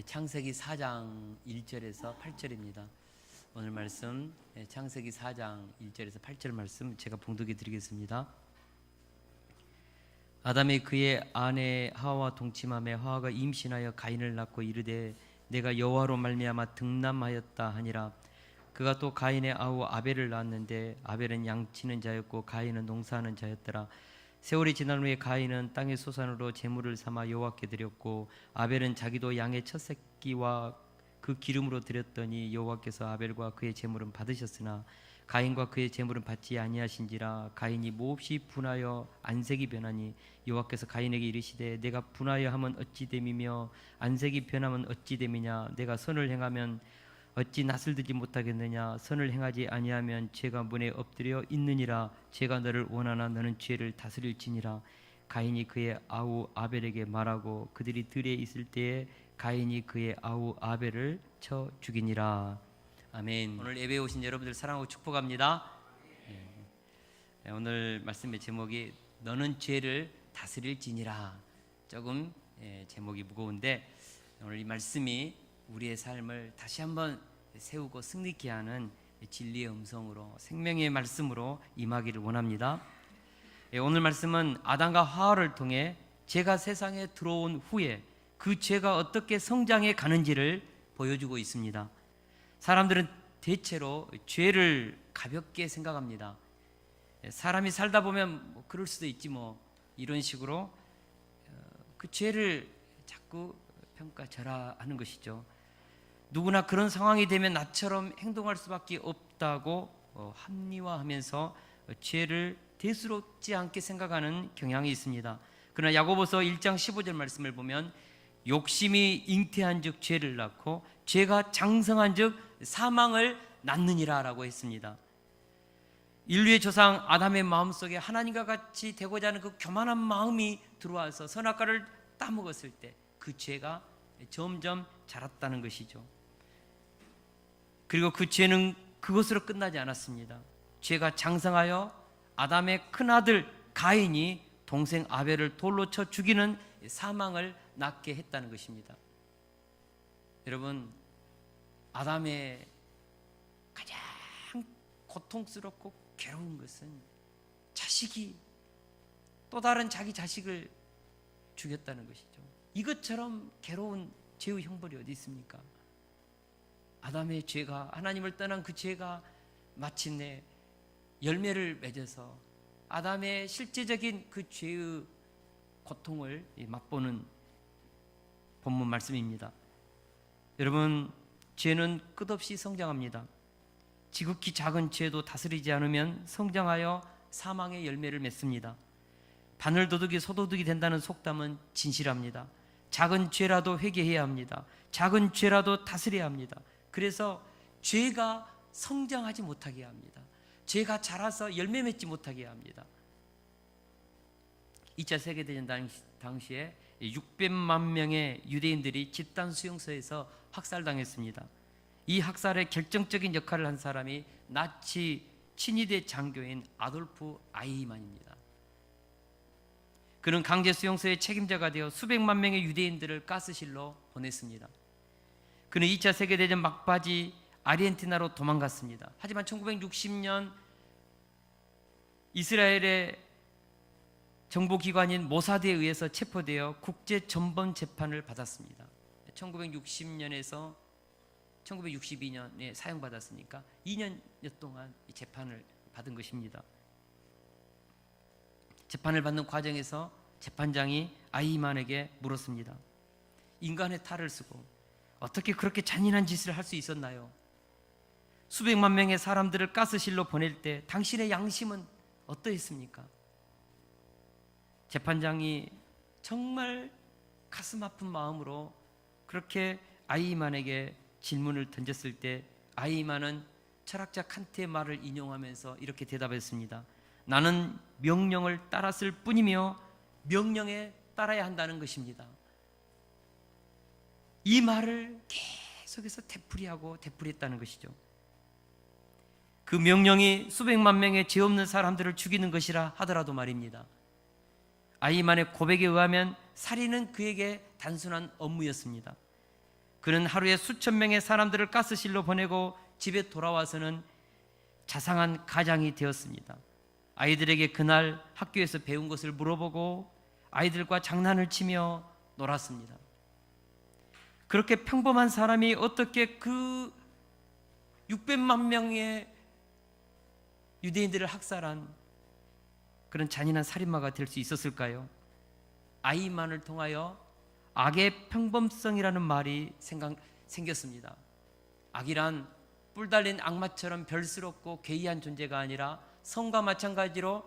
창세기 4장 1절에서 8절입니다. 오늘 말씀 창세기 4장 1절에서 8절 말씀 제가 봉독해 드리겠습니다. 아담이 그의 아내 하와와 동침하매 하와가 임신하여 가인을 낳고 이르되 내가 여호와로 말미암아 등남하였다 하니라. 그가 또 가인의 아우 아벨을 낳았는데 아벨은 양치는 자였고 가인은 농사하는 자였더라. 세월이 지난 후에 가인은 땅의 소산으로 제물을 삼아 여호와께 드렸고 아벨은 자기도 양의 첫 새끼와 그 기름으로 드렸더니 여호와께서 아벨과 그의 제물은 받으셨으나 가인과 그의 제물은 받지 아니하신지라. 가인이 몹시 분하여 안색이 변하니 여호와께서 가인에게 이르시되 내가 분하여 하면 어찌 됨이며 안색이 변하면 어찌 됨이냐. 내가 선을 행하면 어찌 낯을 들지 못하겠느냐. 선을 행하지 아니하면 죄가 문에 엎드려 있느니라. 죄가 너를 원하나 너는 죄를 다스릴지니라. 가인이 그의 아우 아벨에게 말하고 그들이 들에 있을 때에 가인이 그의 아우 아벨을 쳐 죽이니라. 아멘. 오늘 예배에 오신 여러분들 사랑하고 축복합니다. 오늘 말씀의 제목이 너는 죄를 다스릴지니라. 조금 제목이 무거운데 오늘 이 말씀이 우리의 삶을 다시 한번 세우고 승리케 하는 진리의 음성으로 생명의 말씀으로 임하기를 원합니다. 오늘 말씀은 아담과 하와를 통해 죄가 세상에 들어온 후에 그 죄가 어떻게 성장해 가는지를 보여주고 있습니다. 사람들은 대체로 죄를 가볍게 생각합니다. 사람이 살다 보면 뭐 그럴 수도 있지 뭐 이런 식으로 그 죄를 자꾸 평가절하하는 것이죠. 누구나 그런 상황이 되면 나처럼 행동할 수밖에 없다고 합리화하면서 죄를 대수롭지 않게 생각하는 경향이 있습니다. 그러나 야고보서 1장 15절 말씀을 보면 욕심이 잉태한즉 죄를 낳고 죄가 장성한즉 사망을 낳느니라 라고 했습니다. 인류의 조상 아담의 마음속에 하나님과 같이 되고자 하는 그 교만한 마음이 들어와서 선악과를 따먹었을 때 그 죄가 점점 자랐다는 것이죠. 그리고 그 죄는 그것으로 끝나지 않았습니다. 죄가 장성하여 아담의 큰아들 가인이 동생 아벨을 돌로 쳐 죽이는 사망을 낳게 했다는 것입니다. 여러분, 아담의 가장 고통스럽고 괴로운 것은 자식이 또 다른 자기 자식을 죽였다는 것이죠. 이것처럼 괴로운 죄의 형벌이 어디 있습니까? 아담의 죄가, 하나님을 떠난 그 죄가 마침내 열매를 맺어서 아담의 실제적인 그 죄의 고통을 맛보는 본문 말씀입니다. 여러분, 죄는 끝없이 성장합니다. 지극히 작은 죄도 다스리지 않으면 성장하여 사망의 열매를 맺습니다. 바늘도둑이 소도둑이 된다는 속담은 진실합니다. 작은 죄라도 회개해야 합니다. 작은 죄라도 다스려야 합니다. 그래서 죄가 성장하지 못하게 합니다. 죄가 자라서 열매 맺지 못하게 합니다. 2차 세계대전 당시에 600만 명의 유대인들이 집단 수용소에서 학살당했습니다. 이 학살의 결정적인 역할을 한 사람이 나치 친위대 장교인 아돌프 아이히만입니다. 그는 강제 수용소의 책임자가 되어 수백만 명의 유대인들을 가스실로 보냈습니다. 그는 2차 세계대전 막바지 아르헨티나로 도망갔습니다. 하지만 1960년 이스라엘의 정보기관인 모사드에 의해서 체포되어 국제전범재판을 받았습니다. 1960년에서 1962년에 사형받았으니까 2년여 동안 재판을 받은 것입니다. 재판을 받는 과정에서 재판장이 아이만에게 물었습니다. 인간의 탈을 쓰고 어떻게 그렇게 잔인한 짓을 할 수 있었나요? 수백만 명의 사람들을 가스실로 보낼 때 당신의 양심은 어떠했습니까? 재판장이 정말 가슴 아픈 마음으로 그렇게 아이만에게 질문을 던졌을 때 아이만은 철학자 칸트의 말을 인용하면서 이렇게 대답했습니다. 나는 명령을 따랐을 뿐이며 명령에 따라야 한다는 것입니다. 이 말을 계속해서 되풀이했다는 것이죠. 그 명령이 수백만 명의 죄 없는 사람들을 죽이는 것이라 하더라도 말입니다. 아이만의 고백에 의하면 살인은 그에게 단순한 업무였습니다. 그는 하루에 수천 명의 사람들을 가스실로 보내고 집에 돌아와서는 자상한 가장이 되었습니다. 아이들에게 그날 학교에서 배운 것을 물어보고 아이들과 장난을 치며 놀았습니다. 그렇게 평범한 사람이 어떻게 그 600만 명의 유대인들을 학살한 그런 잔인한 살인마가 될 수 있었을까요? 아이만을 통하여 악의 평범성이라는 말이 생겼습니다. 악이란 뿔 달린 악마처럼 별스럽고 괴이한 존재가 아니라 성과 마찬가지로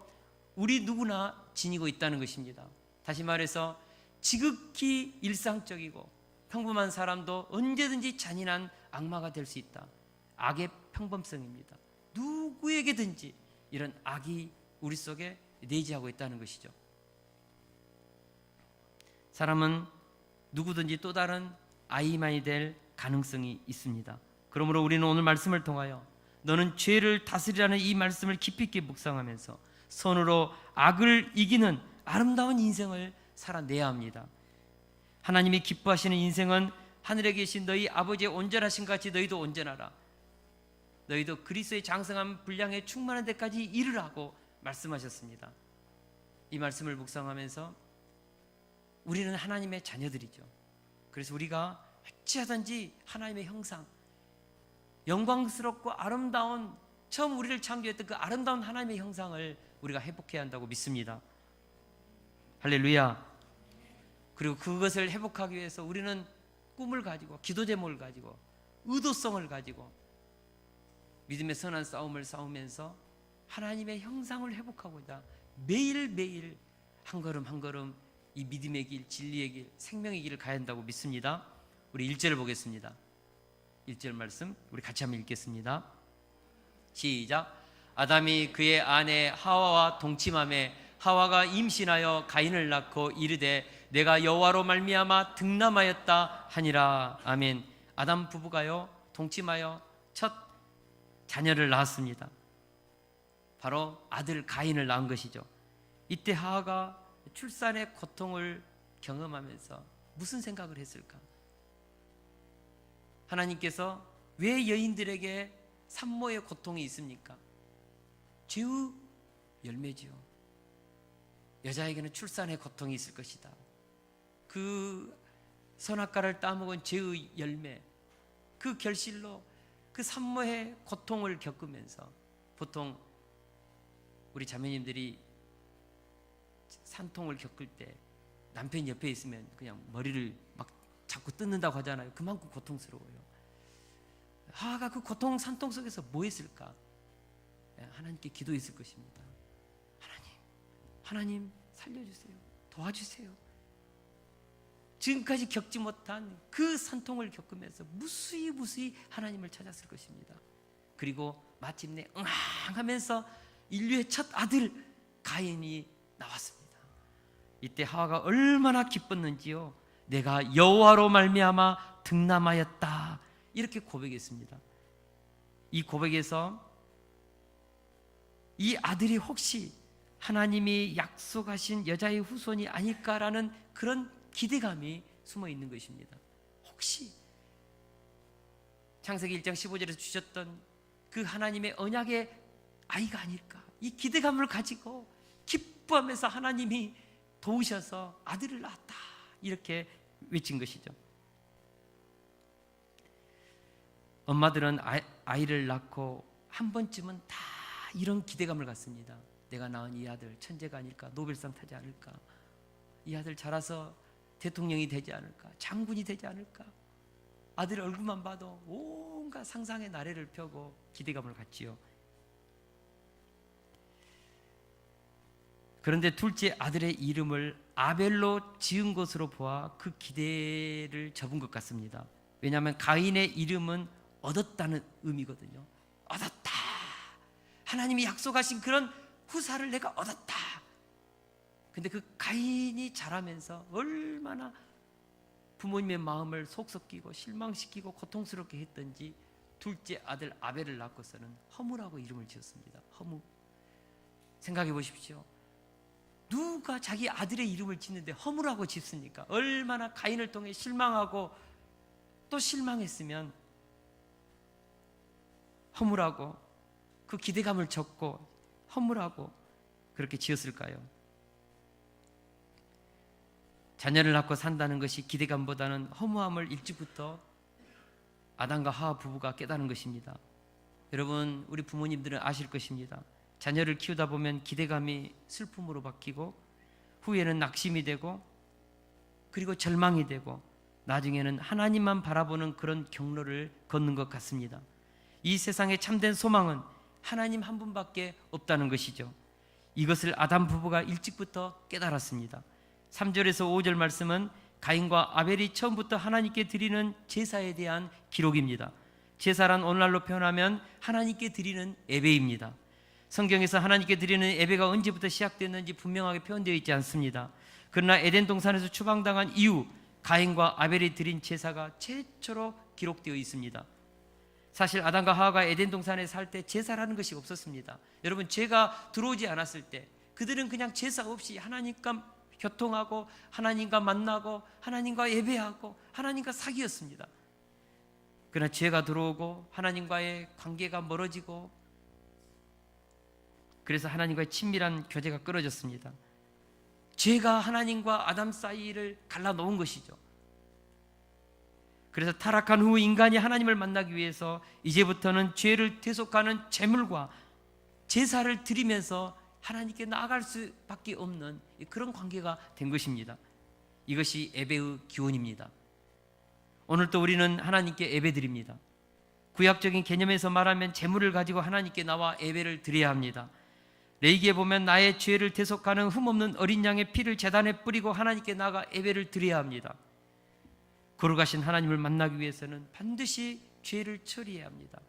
우리 누구나 지니고 있다는 것입니다. 다시 말해서 지극히 일상적이고 평범한 사람도 언제든지 잔인한 악마가 될 수 있다. 악의 평범성입니다. 누구에게든지 이런 악이 우리 속에 내재하고 있다는 것이죠. 사람은 누구든지 또 다른 아이만이 될 가능성이 있습니다. 그러므로 우리는 오늘 말씀을 통하여 너는 죄를 다스리라는 이 말씀을 깊이 있게 묵상하면서 손으로 악을 이기는 아름다운 인생을 살아내야 합니다. 하나님이 기뻐하시는 인생은 하늘에 계신 너희 아버지의 온전하신 같이 너희도 온전하라. 너희도 그리스도의 장성한 분량에 충만한 데까지 이르라고 말씀하셨습니다. 이 말씀을 묵상하면서 우리는 하나님의 자녀들이죠. 그래서 우리가 어찌하든지 하나님의 형상, 영광스럽고 아름다운 처음 우리를 창조했던 그 아름다운 하나님의 형상을 우리가 회복해야 한다고 믿습니다. 할렐루야. 그리고 그것을 회복하기 위해서 우리는 꿈을 가지고 기도 제목을 가지고 의도성을 가지고 믿음의 선한 싸움을 싸우면서 하나님의 형상을 회복하고자 매일매일 한 걸음 한 걸음 이 믿음의 길, 진리의 길, 생명의 길을 가야 한다고 믿습니다. 우리 1절을 보겠습니다. 1절 말씀 우리 같이 한번 읽겠습니다. 시작. 아담이 그의 아내 하와와 동침하매 하와가 임신하여 가인을 낳고 이르되 내가 여호와로 말미암아 득남하였다 하니라. 아멘. 아담 부부가요 동침하여 첫 자녀를 낳았습니다. 바로 아들 가인을 낳은 것이죠. 이때 하와가 출산의 고통을 경험하면서 무슨 생각을 했을까? 하나님께서 왜 여인들에게 산모의 고통이 있습니까? 죄의 열매지요. 여자에게는 출산의 고통이 있을 것이다. 그 선악과를 따먹은 죄의 열매, 그 결실로 그 산모의 고통을 겪으면서 보통 우리 자매님들이 산통을 겪을 때 남편이 옆에 있으면 그냥 머리를 막 자꾸 뜯는다고 하잖아요. 그만큼 고통스러워요. 하하가 그 고통 산통 속에서 뭐 했을까? 하나님께 기도했을 것입니다. 하나님 살려주세요. 도와주세요. 지금까지 겪지 못한 그 산통을 겪으면서 무수히 하나님을 찾았을 것입니다. 그리고 마침내 응하면서 인류의 첫 아들 가인이 나왔습니다. 이때 하와가 얼마나 기뻤는지요. 내가 여호와로 말미암아 득남하였다 이렇게 고백했습니다. 이 고백에서 이 아들이 혹시 하나님이 약속하신 여자의 후손이 아닐까라는 그런 기대감이 숨어 있는 것입니다. 혹시 창세기 1장 15절에서 주셨던 그 하나님의 언약의 아이가 아닐까, 이 기대감을 가지고 기뻐하면서 하나님이 도우셔서 아들을 낳았다 이렇게 외친 것이죠. 엄마들은 아이를 낳고 한 번쯤은 다 이런 기대감을 갖습니다. 내가 낳은 이 아들 천재가 아닐까, 노벨상 타지 않을까, 이 아들 자라서 대통령이 되지 않을까, 장군이 되지 않을까, 아들 얼굴만 봐도 온갖 상상의 나래를 펴고 기대감을 갖지요. 그런데 둘째 아들의 이름을 아벨로 지은 것으로 보아 그 기대를 접은 것 같습니다. 왜냐하면 가인의 이름은 얻었다는 의미거든요. 얻었다. 하나님이 약속하신 그런 후사를 내가 얻었다. 근데 그 가인이 자라면서 얼마나 부모님의 마음을 속썩이고 실망시키고 고통스럽게 했던지 둘째 아들 아벨을 낳고서는 허무라고 이름을 지었습니다. 허무. 생각해 보십시오. 누가 자기 아들의 이름을 짓는데 허무라고 짓습니까? 얼마나 가인을 통해 실망하고 또 실망했으면 허물하고 그 기대감을 접고 허물하고 그렇게 지었을까요? 자녀를 낳고 산다는 것이 기대감보다는 허무함을 일찍부터 아담과 하와 부부가 깨달은 것입니다. 여러분, 우리 부모님들은 아실 것입니다. 자녀를 키우다 보면 기대감이 슬픔으로 바뀌고 후에는 낙심이 되고 그리고 절망이 되고 나중에는 하나님만 바라보는 그런 경로를 걷는 것 같습니다. 이 세상에 참된 소망은 하나님 한 분밖에 없다는 것이죠. 이것을 아담 부부가 일찍부터 깨달았습니다. 3절에서 5절 말씀은 가인과 아벨이 처음부터 하나님께 드리는 제사에 대한 기록입니다. 제사란 오늘날로 표현하면 하나님께 드리는 예배입니다. 성경에서 하나님께 드리는 예배가 언제부터 시작됐는지 분명하게 표현되어 있지 않습니다. 그러나 에덴 동산에서 추방당한 이후 가인과 아벨이 드린 제사가 최초로 기록되어 있습니다. 사실 아담과 하와가 에덴 동산에 살 때 제사라는 것이 없었습니다. 여러분, 죄가 들어오지 않았을 때 그들은 그냥 제사 없이 하나님과 교통하고 하나님과 만나고 하나님과 예배하고 하나님과 사귀었습니다. 그러나 죄가 들어오고 하나님과의 관계가 멀어지고 그래서 하나님과의 친밀한 교제가 끊어졌습니다. 죄가 하나님과 아담 사이를 갈라놓은 것이죠. 그래서 타락한 후 인간이 하나님을 만나기 위해서 이제부터는 죄를 대속하는 제물과 제사를 드리면서 하나님께 나아갈 수밖에 없는 그런 관계가 된 것입니다. 이것이 예배의 기원입니다. 오늘도 우리는 하나님께 예배드립니다. 구약적인 개념에서 말하면 제물을 가지고 하나님께 나와 예배를 드려야 합니다. 레위기에 보면 나의 죄를 대속하는 흠없는 어린 양의 피를 제단에 뿌리고 하나님께 나가 예배를 드려야 합니다. 거룩하신 하나님을 만나기 위해서는 반드시 죄를 처리해야 합니다.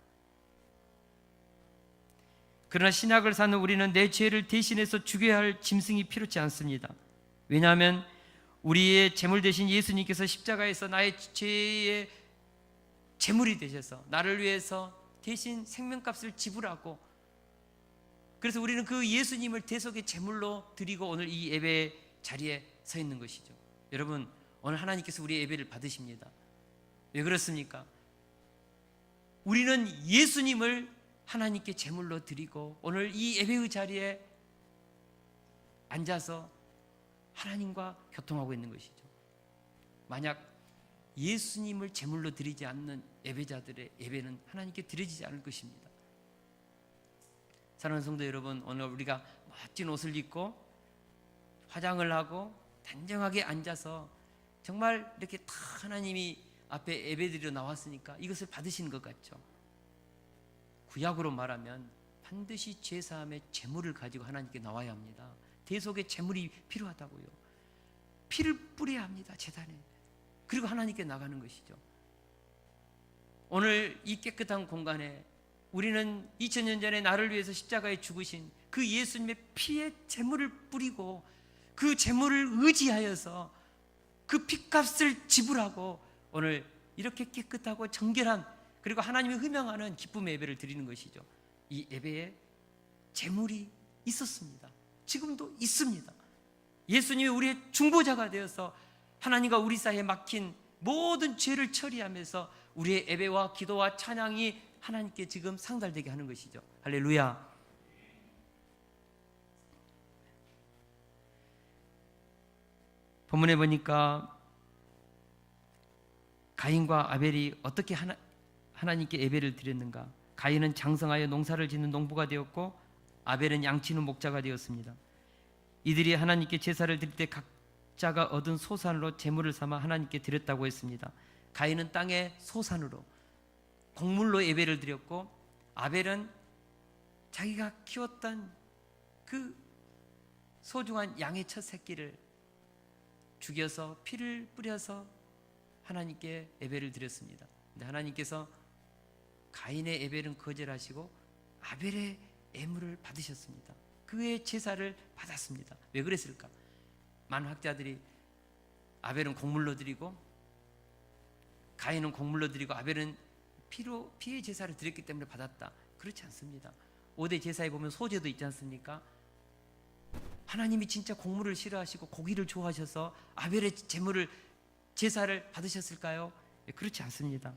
그러나 신약을 사는 우리는 내 죄를 대신해서 죽여야 할 짐승이 필요치 않습니다. 왜냐하면 우리의 제물 대신 예수님께서 십자가에서 나의 죄의 제물이 되셔서 나를 위해서 대신 생명값을 지불하고, 그래서 우리는 그 예수님을 대속의 제물로 드리고 오늘 이 예배 자리에 서 있는 것이죠. 여러분, 오늘 하나님께서 우리의 예배를 받으십니다. 왜 그렇습니까? 우리는 예수님을 하나님께 제물로 드리고 오늘 이 예배의 자리에 앉아서 하나님과 교통하고 있는 것이죠. 만약 예수님을 제물로 드리지 않는 예배자들의 예배는 하나님께 드려지지 않을 것입니다. 사랑하는 성도 여러분, 오늘 우리가 멋진 옷을 입고 화장을 하고 단정하게 앉아서 정말 이렇게 다 하나님이 앞에 예배드리러 나왔으니까 이것을 받으시는 것 같죠. 구약으로 말하면 반드시 제사함의 제물을 가지고 하나님께 나와야 합니다. 대속의 제물이 필요하다고요. 피를 뿌려야 합니다, 제단에. 그리고 하나님께 나가는 것이죠. 오늘 이 깨끗한 공간에 우리는 2000년 전에 나를 위해서 십자가에 죽으신 그 예수님의 피의 제물을 뿌리고 그 제물을 의지하여서 그 피값을 지불하고 오늘 이렇게 깨끗하고 정결한, 그리고 하나님이 흠명하는 기쁨의 예배를 드리는 것이죠. 이 예배에 제물이 있었습니다. 지금도 있습니다. 예수님이 우리의 중보자가 되어서 하나님과 우리 사이에 막힌 모든 죄를 처리하면서 우리의 예배와 기도와 찬양이 하나님께 지금 상달되게 하는 것이죠. 할렐루야. 본문에 보니까 가인과 아벨이 어떻게 하나님께 예배를 드렸는가? 가인은 장성하여 농사를 짓는 농부가 되었고 아벨은 양치는 목자가 되었습니다. 이들이 하나님께 제사를 드릴 때 각자가 얻은 소산으로 제물을 삼아 하나님께 드렸다고 했습니다. 가인은 땅의 소산으로 곡물로 예배를 드렸고 아벨은 자기가 키웠던 그 소중한 양의 첫 새끼를 죽여서 피를 뿌려서 하나님께 예배를 드렸습니다. 근데 하나님께서 가인의 예배는 거절하시고 아벨의 예물을 받으셨습니다. 그의 제사를 받았습니다. 왜 그랬을까? 많은 학자들이 아벨은 곡물로 드리고 가인은 곡물로 드리고 아벨은 피의 제사를 드렸기 때문에 받았다. 그렇지 않습니다. 5대 제사에 보면 소제도 있지 않습니까? 하나님이 진짜 곡물을 싫어하시고 고기를 좋아하셔서 아벨의 제사를 받으셨을까요? 그렇지 않습니다.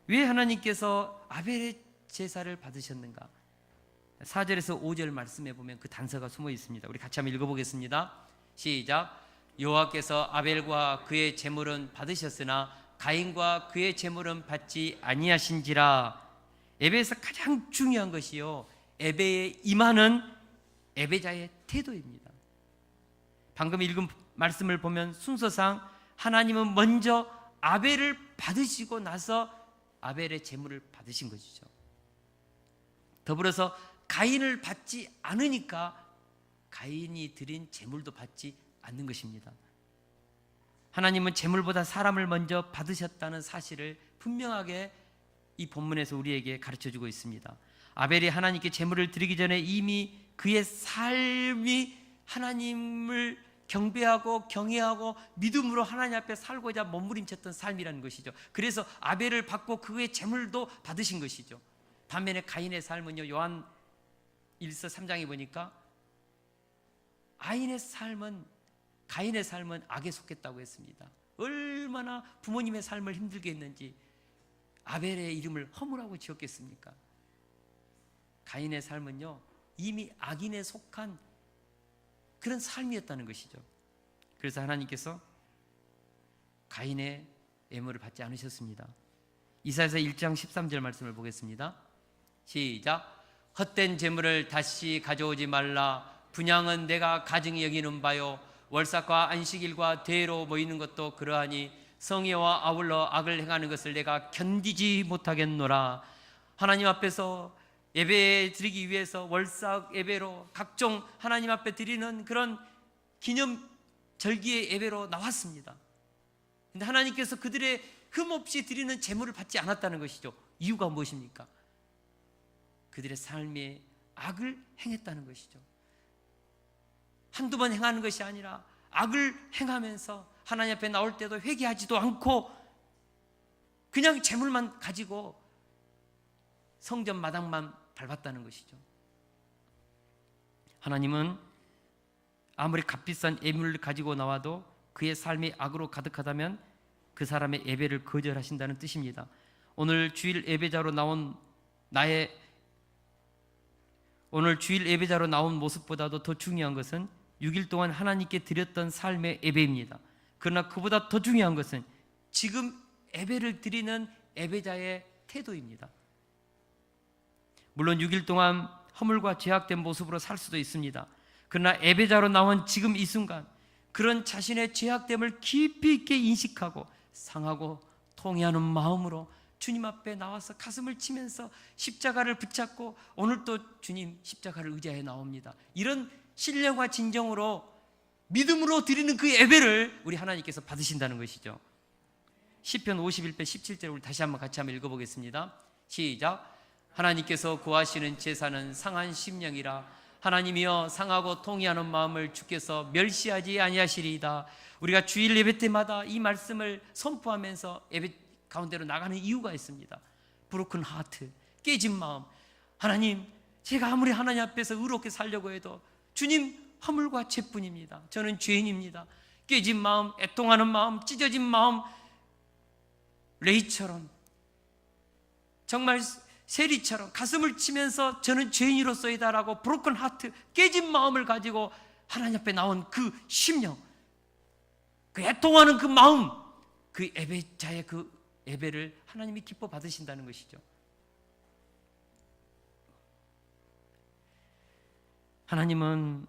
왜 하나님께서 아벨의 제사를 받으셨는가? 4절에서 5절 말씀에 보면 그 단서가 숨어 있습니다. 우리 같이 한번 읽어보겠습니다. 시작. 여호와께서 아벨과 그의 제물은 받으셨으나 가인과 그의 제물은 받지 아니하신지라. 예배에서 가장 중요한 것이요, 예배에 임하는 예배자의 태도입니다. 방금 읽은 말씀을 보면 순서상 하나님은 먼저 아벨을 받으시고 나서 아벨의 제물을 받으신 것이죠. 더불어서 가인을 받지 않으니까 가인이 드린 제물도 받지 않는 것입니다. 하나님은 제물보다 사람을 먼저 받으셨다는 사실을 분명하게 이 본문에서 우리에게 가르쳐주고 있습니다. 아벨이 하나님께 제물을 드리기 전에 이미 그의 삶이 하나님을 경배하고 경외하고 믿음으로 하나님 앞에 살고자 몸부림쳤던 삶이라는 것이죠. 그래서 아벨을 받고 그의 제물도 받으신 것이죠. 반면에 가인의 삶은요, 요한 1서 3장에 보니까 가인의 삶은 악에 속했다고 했습니다. 얼마나 부모님의 삶을 힘들게 했는지 아벨의 이름을 허물하고 지었겠습니까? 가인의 삶은요, 이미 악인에 속한 그런 삶이었다는 것이죠. 그래서 하나님께서 가인의 예물을 받지 않으셨습니다. 이사야서 1장 13절 말씀을 보겠습니다. 시작. 헛된 재물을 다시 가져오지 말라. 분향은 내가 가증히 여기는 바요, 월삭과 안식일과 대회로 모이는 것도 그러하니 성회와 아울러 악을 행하는 것을 내가 견디지 못하겠노라. 하나님 앞에서 예배 드리기 위해서 월삭 예배로 각종 하나님 앞에 드리는 그런 기념 절기의 예배로 나왔습니다. 근데 하나님께서 그들의 흠없이 드리는 제물을 받지 않았다는 것이죠. 이유가 무엇입니까? 그들의 삶에 악을 행했다는 것이죠. 한두 번 행하는 것이 아니라 악을 행하면서 하나님 앞에 나올 때도 회개하지도 않고 그냥 제물만 가지고 성전 마당만 밟았다는 것이죠. 하나님은 아무리 값비싼 예물을 가지고 나와도 그의 삶이 악으로 가득하다면 그 사람의 예배를 거절하신다는 뜻입니다. 오늘 주일 예배자로 나온 모습보다도 더 중요한 것은 6일 동안 하나님께 드렸던 삶의 예배입니다. 그러나 그보다 더 중요한 것은 지금 예배를 드리는 예배자의 태도입니다. 물론 6일 동안 허물과 죄악된 모습으로 살 수도 있습니다. 그러나 예배자로 나온 지금 이 순간 그런 자신의 죄악됨을 깊이 있게 인식하고 상하고 통회하는 마음으로 주님 앞에 나와서 가슴을 치면서 십자가를 붙잡고 오늘도 주님 십자가를 의지하여 나옵니다. 이런 신령과 진정으로 믿음으로 드리는 그 예배를 우리 하나님께서 받으신다는 것이죠. 시편 51편 17절 우리 다시 한번 같이 한번 읽어보겠습니다. 시작. 하나님께서 구하시는 제사는 상한 심령이라. 하나님이여 상하고 통회하는 마음을 주께서 멸시하지 아니하시리이다. 우리가 주일 예배 때마다 이 말씀을 선포하면서 예배 가운데로 나가는 이유가 있습니다. 브로큰 하트, 깨진 마음. 하나님, 제가 아무리 하나님 앞에서 의롭게 살려고 해도 주님 허물과 죄뿐입니다. 저는 죄인입니다. 깨진 마음, 애통하는 마음, 찢어진 마음, 레이처럼 정말 세리처럼 가슴을 치면서 저는 죄인으로서이다라고 브로큰 하트, 깨진 마음을 가지고 하나님 앞에 나온 그 심령, 그 애통하는 그 마음, 그 예배자의 그 예배를 하나님이 기뻐 받으신다는 것이죠. 하나님은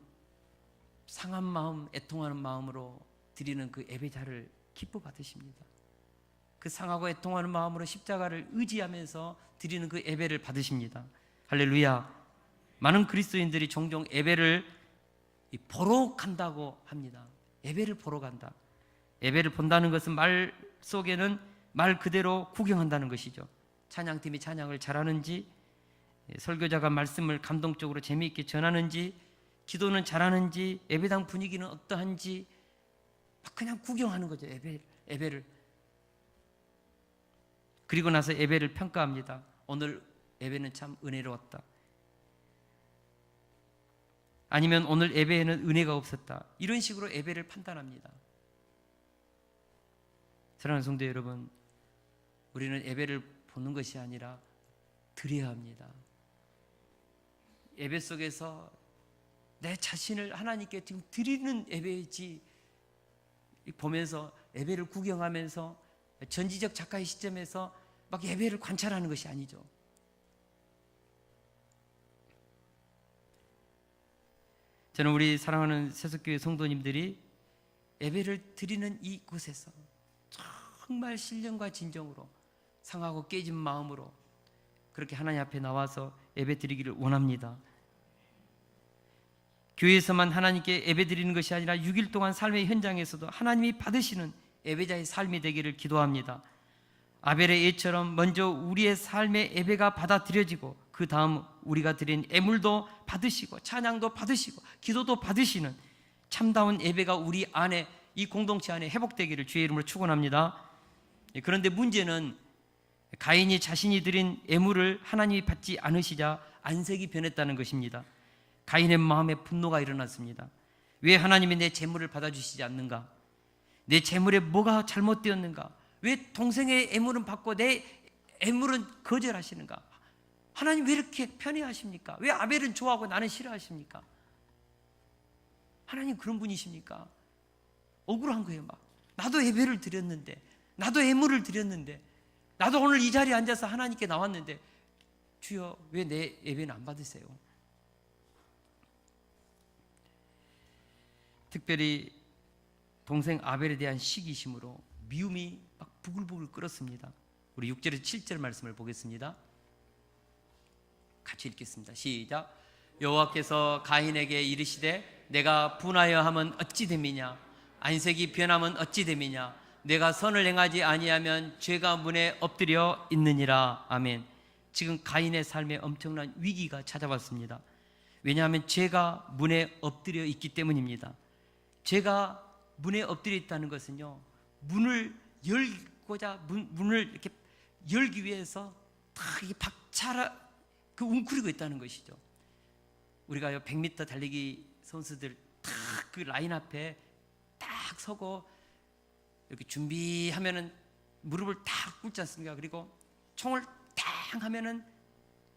상한 마음, 애통하는 마음으로 드리는 그 예배자를 기뻐 받으십니다. 그 상하고 애통하는 마음으로 십자가를 의지하면서 드리는 그 예배를 받으십니다. 할렐루야. 많은 그리스도인들이 종종 예배를 보러 간다고 합니다. 예배를 보러 간다. 예배를 본다는 것은 말 속에는 말 그대로 구경한다는 것이죠. 찬양팀이 찬양을 잘하는지, 설교자가 말씀을 감동적으로 재미있게 전하는지, 기도는 잘하는지, 예배당 분위기는 어떠한지 그냥 구경하는 거죠. 예배를. 그리고 나서 예배를 평가합니다. 오늘 예배는 참 은혜로웠다. 아니면 오늘 예배에는 은혜가 없었다. 이런 식으로 예배를 판단합니다. 사랑하는 성도 여러분, 우리는 예배를 보는 것이 아니라 드려야 합니다. 예배 속에서 내 자신을 하나님께 지금 드리는 예배이지, 보면서 예배를 구경하면서 전지적 작가의 시점에서 막 예배를 관찰하는 것이 아니죠. 저는 우리 사랑하는 세속교회 성도님들이 예배를 드리는 이곳에서 정말 신령과 진정으로 상하고 깨진 마음으로 그렇게 하나님 앞에 나와서 예배 드리기를 원합니다. 교회에서만 하나님께 예배 드리는 것이 아니라 6일 동안 삶의 현장에서도 하나님이 받으시는 예배자의 삶이 되기를 기도합니다. 아벨의 예처럼 먼저 우리의 삶의 예배가 받아들여지고 그 다음 우리가 드린 예물도 받으시고 찬양도 받으시고 기도도 받으시는 참다운 예배가 우리 안에, 이 공동체 안에 회복되기를 주의 이름으로 축원합니다. 그런데 문제는 가인이 자신이 드린 예물을 하나님이 받지 않으시자 안색이 변했다는 것입니다. 가인의 마음에 분노가 일어났습니다. 왜 하나님이 내 재물을 받아주시지 않는가? 내 재물에 뭐가 잘못되었는가? 왜 동생의 예물은 받고 내 예물은 거절하시는가? 하나님 왜 이렇게 편애하십니까? 왜 아벨은 좋아하고 나는 싫어하십니까? 하나님 그런 분이십니까? 억울한 거예요. 막 나도 예배를 드렸는데, 나도 예물을 드렸는데, 나도 오늘 이 자리에 앉아서 하나님께 나왔는데 주여 왜 내 예배는 안 받으세요? 특별히 동생 아벨에 대한 시기심으로 미움이 막 부글부글 끓었습니다. 우리 6절에서 7절 말씀을 보겠습니다. 같이 읽겠습니다. 시작. 여호와께서 가인에게 이르시되 내가 분하여 하면 어찌 됨이냐? 안색이 변하면 어찌 됨이냐? 내가 선을 행하지 아니하면 죄가 문에 엎드려 있느니라. 아멘. 지금 가인의 삶에 엄청난 위기가 찾아왔습니다. 왜냐하면 죄가 문에 엎드려 있기 때문입니다. 죄가 문에 엎드려 있다는 것은요, 문을 열고자 문을 이렇게 열기 위해서 다 이게 박차라 웅크리고 있다는 것이죠. 우리가 100m 달리기 선수들 딱 그 라인 앞에 딱 서고 이렇게 준비하면은 무릎을 딱 꿇지 않습니까? 그리고 총을 딱 하면은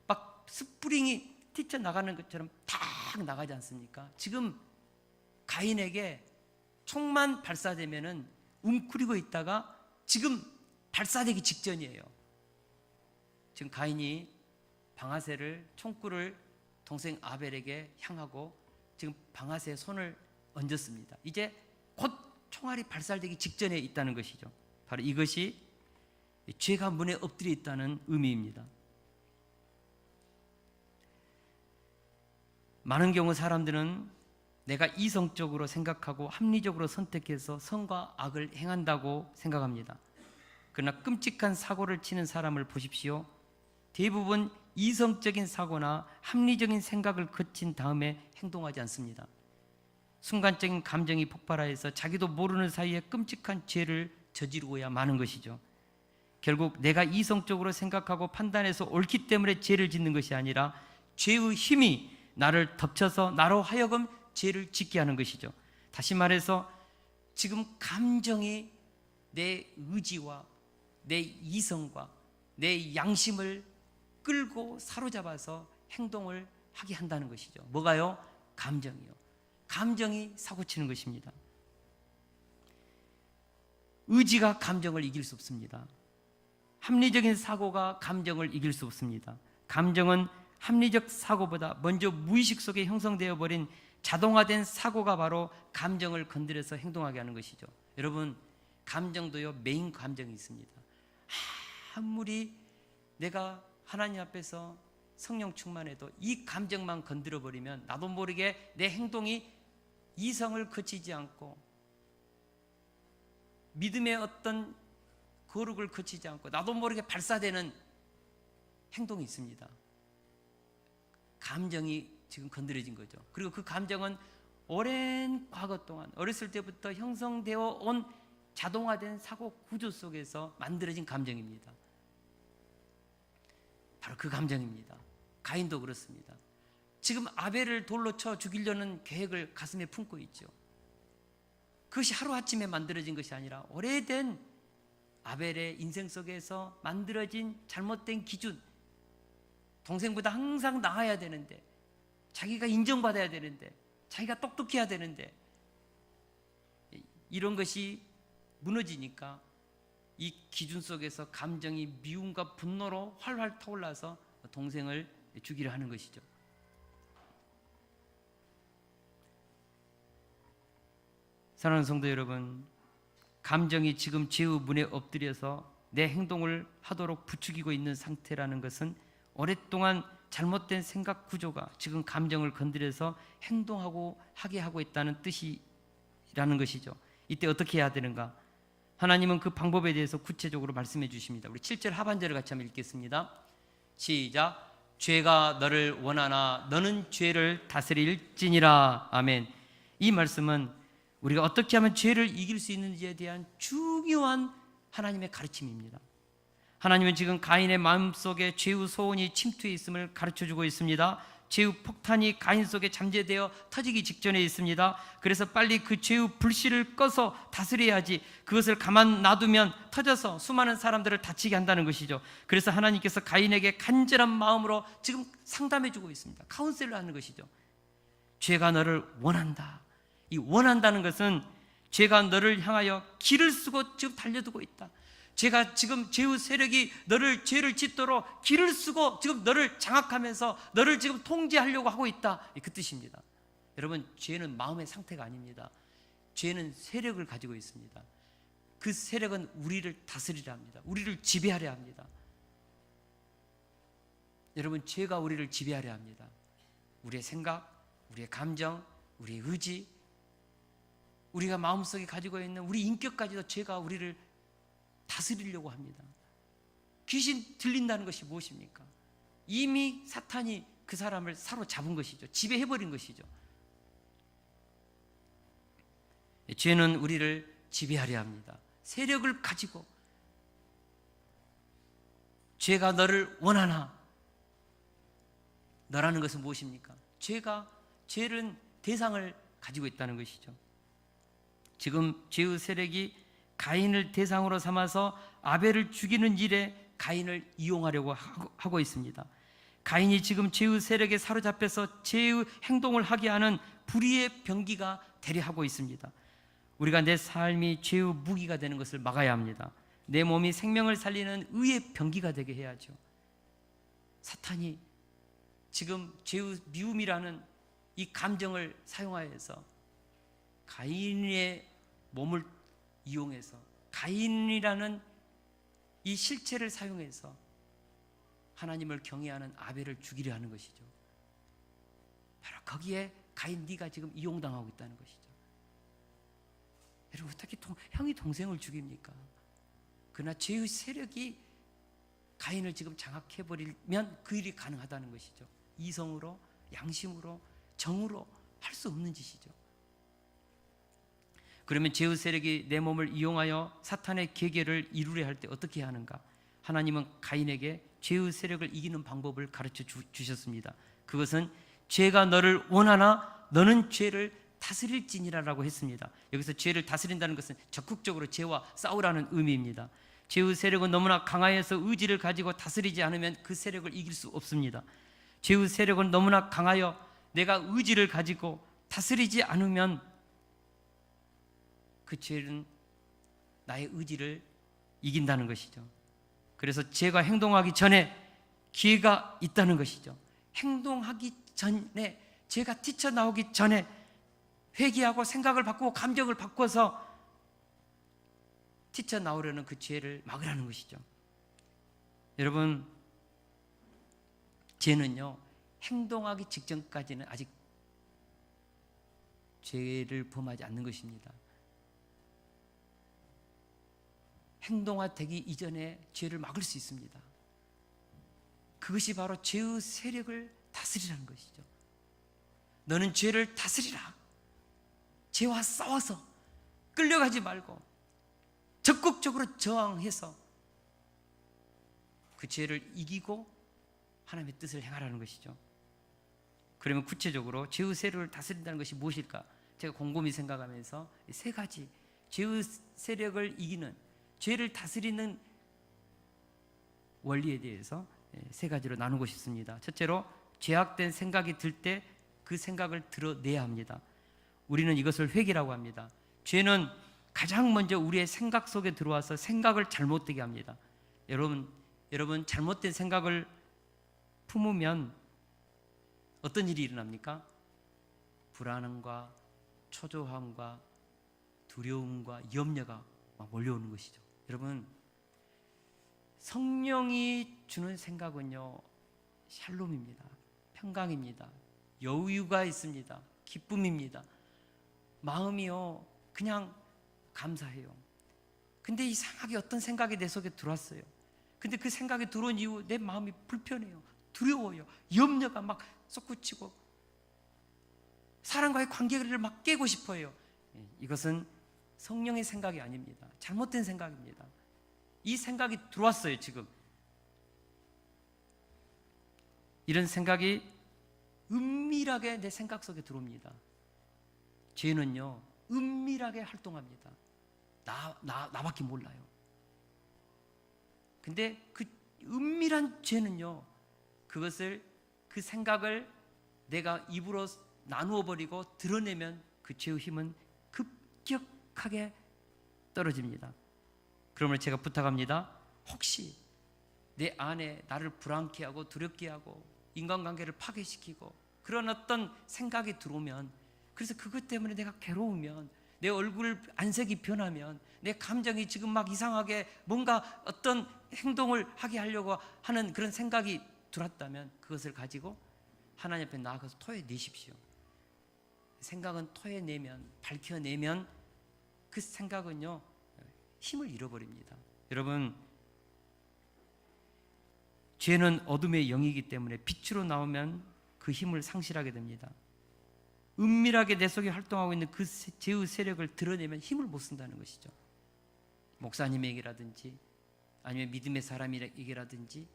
막 스프링이 뛰쳐나가는 것처럼 딱 나가지 않습니까? 지금 가인에게 총만 발사되면은 웅크리고 있다가 지금 발사되기 직전이에요. 지금 가인이 방아쇠를, 총구를 동생 아벨에게 향하고 지금 방아쇠에 손을 얹었습니다. 이제 곧 총알이 발사되기 직전에 있다는 것이죠. 바로 이것이 죄가 문에 엎드려 있다는 의미입니다. 많은 경우 사람들은 내가 이성적으로 생각하고 합리적으로 선택해서 선과 악을 행한다고 생각합니다. 그러나 끔찍한 사고를 치는 사람을 보십시오. 대부분 이성적인 사고나 합리적인 생각을 거친 다음에 행동하지 않습니다. 순간적인 감정이 폭발하여서 자기도 모르는 사이에 끔찍한 죄를 저지르고야 마는 것이죠. 결국 내가 이성적으로 생각하고 판단해서 옳기 때문에 죄를 짓는 것이 아니라 죄의 힘이 나를 덮쳐서 나로 하여금 죄를 짓게 하는 것이죠. 다시 말해서 지금 감정이 내 의지와 내 이성과 내 양심을 끌고 사로잡아서 행동을 하게 한다는 것이죠. 뭐가요? 감정이요. 감정이 사고치는 것입니다. 의지가 감정을 이길 수 없습니다. 합리적인 사고가 감정을 이길 수 없습니다. 감정은 합리적 사고보다 먼저 무의식 속에 형성되어 버린 자동화된 사고가 바로 감정을 건드려서 행동하게 하는 것이죠. 여러분, 감정도요, 메인 감정이 있습니다. 아무리 내가 하나님 앞에서 성령 충만해도 이 감정만 건드려 버리면 나도 모르게 내 행동이 이성을 거치지 않고 믿음의 어떤 거룩을 거치지 않고 나도 모르게 발사되는 행동이 있습니다. 감정이 지금 건드려진 거죠. 그리고 그 감정은 오랜 과거 동안 어렸을 때부터 형성되어 온 자동화된 사고 구조 속에서 만들어진 감정입니다. 바로 그 감정입니다. 가인도 그렇습니다. 지금 아벨을 돌로 쳐 죽이려는 계획을 가슴에 품고 있죠. 그것이 하루아침에 만들어진 것이 아니라 오래된 아벨의 인생 속에서 만들어진 잘못된 기준, 동생보다 항상 나아야 되는데, 자기가 인정받아야 되는데, 자기가 똑똑해야 되는데, 이런 것이 무너지니까 이 기준 속에서 감정이 미움과 분노로 활활 타올라서 동생을 죽이려 하는 것이죠. 사랑하는 성도 여러분, 감정이 지금 죄의 문에 엎드려서 내 행동을 하도록 부추기고 있는 상태라는 것은 오랫동안 잘못된 생각 구조가 지금 감정을 건드려서 하게 하고 있다는 뜻이라는 것이죠. 이때 어떻게 해야 되는가? 하나님은 그 방법에 대해서 구체적으로 말씀해 주십니다. 우리 7절 하반절을 같이 한번 읽겠습니다. 시작. 죄가 너를 원하나 너는 죄를 다스릴지니라. 아멘. 이 말씀은 우리가 어떻게 하면 죄를 이길 수 있는지에 대한 중요한 하나님의 가르침입니다. 하나님은 지금 가인의 마음속에 죄의 소원이 침투해 있음을 가르쳐주고 있습니다. 죄의 폭탄이 가인 속에 잠재되어 터지기 직전에 있습니다. 그래서 빨리 그 죄의 불씨를 꺼서 다스려야지, 그것을 가만 놔두면 터져서 수많은 사람들을 다치게 한다는 것이죠. 그래서 하나님께서 가인에게 간절한 마음으로 지금 상담해주고 있습니다. 카운셀을 하는 것이죠. 죄가 너를 원한다. 이 원한다는 것은 죄가 너를 향하여 길을 쓰고 지금 달려들고 있다. 죄가 지금 죄의 세력이 너를 죄를 짓도록 길을 쓰고 지금 너를 장악하면서 너를 지금 통제하려고 하고 있다. 그 뜻입니다. 여러분, 죄는 마음의 상태가 아닙니다. 죄는 세력을 가지고 있습니다. 그 세력은 우리를 다스리려 합니다. 우리를 지배하려 합니다. 여러분, 죄가 우리를 지배하려 합니다. 우리의 생각, 우리의 감정, 우리의 의지, 우리가 마음속에 가지고 있는 우리 인격까지도 죄가 우리를 다스리려고 합니다. 귀신 들린다는 것이 무엇입니까? 이미 사탄이 그 사람을 사로잡은 것이죠. 지배해버린 것이죠. 죄는 우리를 지배하려 합니다. 세력을 가지고. 죄가 너를 원하나. 너라는 것은 무엇입니까? 죄는 대상을 가지고 있다는 것이죠. 지금 죄의 세력이 가인을 대상으로 삼아서 아벨을 죽이는 일에 가인을 이용하려고 하고 있습니다. 가인이 지금 죄의 세력에 사로잡혀서 죄의 행동을 하게 하는 불의의 병기가 되려 하고 있습니다. 우리가 내 삶이 죄의 무기가 되는 것을 막아야 합니다. 내 몸이 생명을 살리는 의의 병기가 되게 해야죠. 사탄이 지금 죄의 미움이라는 이 감정을 사용하여서 가인의 몸을 이용해서, 가인이라는 이 실체를 사용해서 하나님을 경외하는 아벨을 죽이려 하는 것이죠. 바로 거기에 가인, 네가 지금 이용당하고 있다는 것이죠. 여러분, 어떻게 형이 동생을 죽입니까? 그러나 죄의 세력이 가인을 지금 장악해버리면 그 일이 가능하다는 것이죠. 이성으로, 양심으로, 정으로 할 수 없는 짓이죠. 그러면 죄의 세력이 내 몸을 이용하여 사탄의 계계를 이루려 할 때 어떻게 해야 하는가? 하나님은 가인에게 죄의 세력을 이기는 방법을 가르쳐 주셨습니다. 그것은 죄가 너를 원하나 너는 죄를 다스릴지니라라고 했습니다. 여기서 죄를 다스린다는 것은 적극적으로 죄와 싸우라는 의미입니다. 죄의 세력은 너무나 강하여서 의지를 가지고 다스리지 않으면 그 세력을 이길 수 없습니다. 죄의 세력은 너무나 강하여 내가 의지를 가지고 다스리지 않으면 그 죄는 나의 의지를 이긴다는 것이죠. 그래서 죄가 행동하기 전에 기회가 있다는 것이죠. 행동하기 전에, 죄가 튀쳐나오기 전에 회개하고 생각을 바꾸고 감정을 바꿔서 튀쳐나오려는 그 죄를 막으라는 것이죠. 여러분, 죄는요, 행동하기 직전까지는 아직 죄를 범하지 않는 것입니다. 행동화되기 이전에 죄를 막을 수 있습니다. 그것이 바로 죄의 세력을 다스리라는 것이죠. 너는 죄를 다스리라. 죄와 싸워서 끌려가지 말고 적극적으로 저항해서 그 죄를 이기고 하나님의 뜻을 행하라는 것이죠. 그러면 구체적으로 죄의 세력을 다스린다는 것이 무엇일까? 제가 곰곰이 생각하면서 세 가지 죄의 세력을 이기는, 죄를 다스리는 원리에 대해서 세 가지로 나누고 싶습니다. 첫째로, 죄악된 생각이 들 때 그 생각을 드러내야 합니다. 우리는 이것을 회개라고 합니다. 죄는 가장 먼저 우리의 생각 속에 들어와서 생각을 잘못되게 합니다. 여러분 잘못된 생각을 품으면 어떤 일이 일어납니까? 불안함과 초조함과 두려움과 염려가 막 몰려오는 것이죠. 여러분, 성령이 주는 생각은요, 샬롬입니다. 평강입니다. 여유가 있습니다. 기쁨입니다. 마음이요, 그냥 감사해요. 근데 이상하게 어떤 생각이 내 속에 들어왔어요. 근데 그 생각이 들어온 이후 내 마음이 불편해요. 두려워요. 염려가 막 솟구치고 사람과의 관계를 막 깨고 싶어요. 이것은 성령의 생각이 아닙니다. 잘못된 생각입니다. 이 생각이 들어왔어요. 지금 이런 생각이 은밀하게 내 생각 속에 들어옵니다. 죄는요, 은밀하게 활동합니다. 나밖에 몰라요. 근데 그 은밀한 죄는요, 그 생각을 내가 입으로 나누어 버리고 드러내면 그 죄의 힘은 급격하게 떨어집니다. 그러므로 제가 부탁합니다. 혹시 내 안에 나를 불안케 하고 두렵게 하고 인간관계를 파괴시키고 그런 어떤 생각이 들어오면, 그래서 그것 때문에 내가 괴로우면, 내 얼굴 안색이 변하면, 내 감정이 지금 막 이상하게 뭔가 어떤 행동을 하게 하려고 하는 그런 생각이 들었다면 그것을 가지고 하나님 앞에 나아가서 토해내십시오. 생각은 토해내면, 밝혀내면 그 생각은요, 힘을 잃어버립니다. 여러분, 죄는 어둠의 영이기 때문에 빛으로 나오면 그 힘을 상실하게 됩니다. 은밀하게 내 속에 활동하고 있는 그 죄의 세력을 드러내면 힘을 못 쓴다는 것이죠. 목사님에게라든지 아니면 믿음의 사람에게라든지